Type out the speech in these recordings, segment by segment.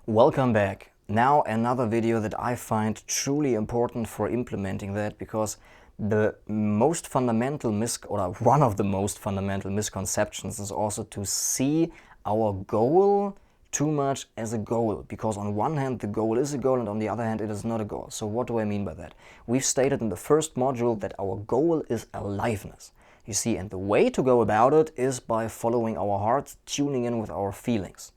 Welcome back. Now another video that I find truly important for implementing that, because the most fundamental one of the most fundamental misconceptions is also to see our goal too much as a goal, because on one hand the goal is a goal and on the other hand it is not a goal. So what do I mean by that? We've stated in the first module that our goal is aliveness. You see, and the way to go about it is by following our heart, tuning in with our feelings.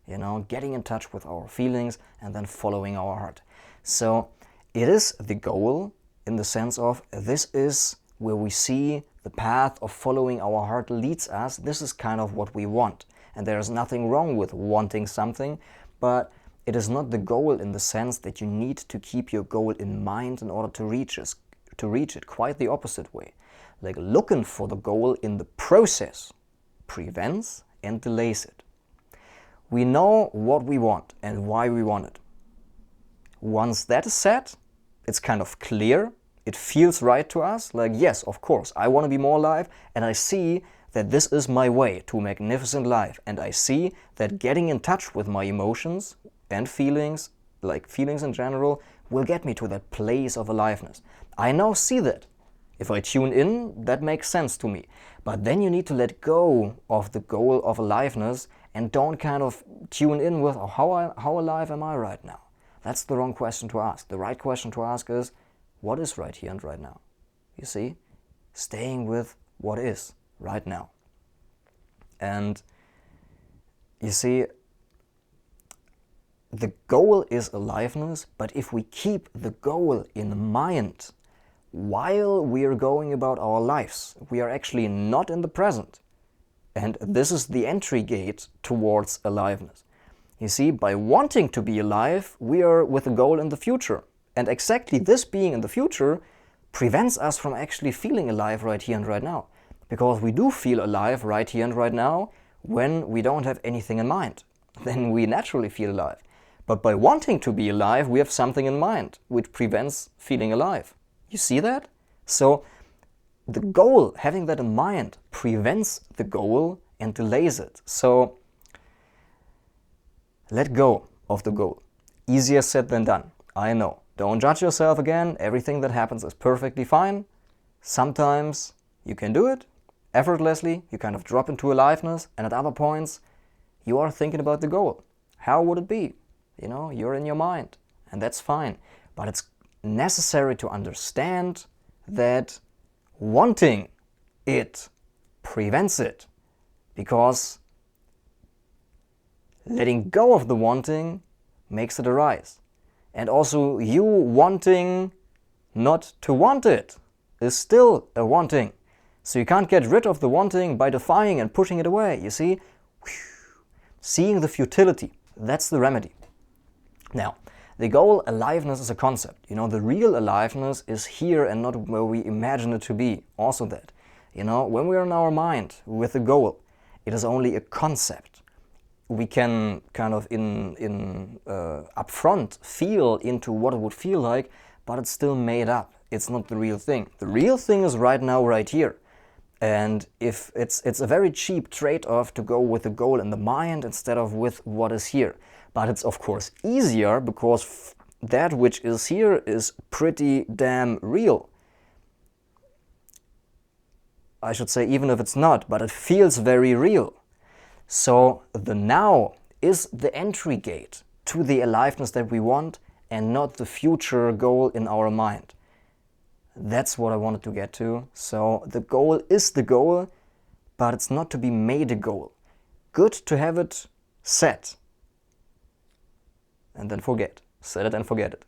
You know, getting in touch with our feelings and then following our heart. So it is the goal in the sense of this is where we see the path of following our heart leads us. This is kind of what we want. And there is nothing wrong with wanting something, but it is not the goal in the sense that you need to keep your goal in mind in order to reach it. Quite the opposite way. Like looking for the goal in the process prevents and delays it. We know what we want and why we want it. Once that is set, it's kind of clear, it feels right to us, like yes, of course, I want to be more alive, and I see that this is my way to a magnificent life, and I see that getting in touch with my emotions and feelings, like feelings in general, will get me to that place of aliveness. I now see that. If I tune in, that makes sense to me. But then you need to let go of the goal of aliveness and don't kind of tune in with how alive am I right now? That's the wrong question to ask. The right question to ask is, what is right here and right now? You see? Staying with what is right now. And you see, the goal is aliveness, but if we keep the goal in mind while we are going about our lives, we are actually not in the present. And this is the entry gate towards aliveness. You see, by wanting to be alive, we are with a goal in the future. And exactly this being in the future prevents us from actually feeling alive right here and right now. Because we do feel alive right here and right now when we don't have anything in mind. Then we naturally feel alive. But by wanting to be alive, we have something in mind, which prevents feeling alive. You see that? So the goal, having that in mind, prevents the goal and delays it. So let go of the goal. Easier said than done, I know. Don't judge yourself again. Everything that happens is perfectly fine. Sometimes you can do it effortlessly. You kind of drop into aliveness, and at other points you are thinking about the goal. How would it be? You know, you're in your mind, and that's fine. But it's necessary to understand that wanting it prevents it, because letting go of the wanting makes it arise. And also you wanting not to want it is still a wanting. So you can't get rid of the wanting by defying and pushing it away, you see? Seeing the futility, that's the remedy. Now, the goal, aliveness, is a concept. You know, the real aliveness is here and not where we imagine it to be. Also that. You know, when we're in our mind with the goal, it is only a concept. We can kind of upfront feel into what it would feel like, but it's still made up. It's not the real thing. The real thing is right now, right here. And if it's a very cheap trade-off to go with the goal in the mind instead of with what is here. But it's of course easier because that which is here is pretty damn real. I should say, even if it's not, but it feels very real. So the now is the entry gate to the aliveness that we want and not the future goal in our mind. That's what I wanted to get to. So the goal is the goal, but it's not to be made a goal. Good to have it set. And then forget. Set it and forget it.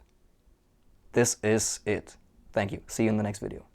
This is it. Thank you. See you in the next video.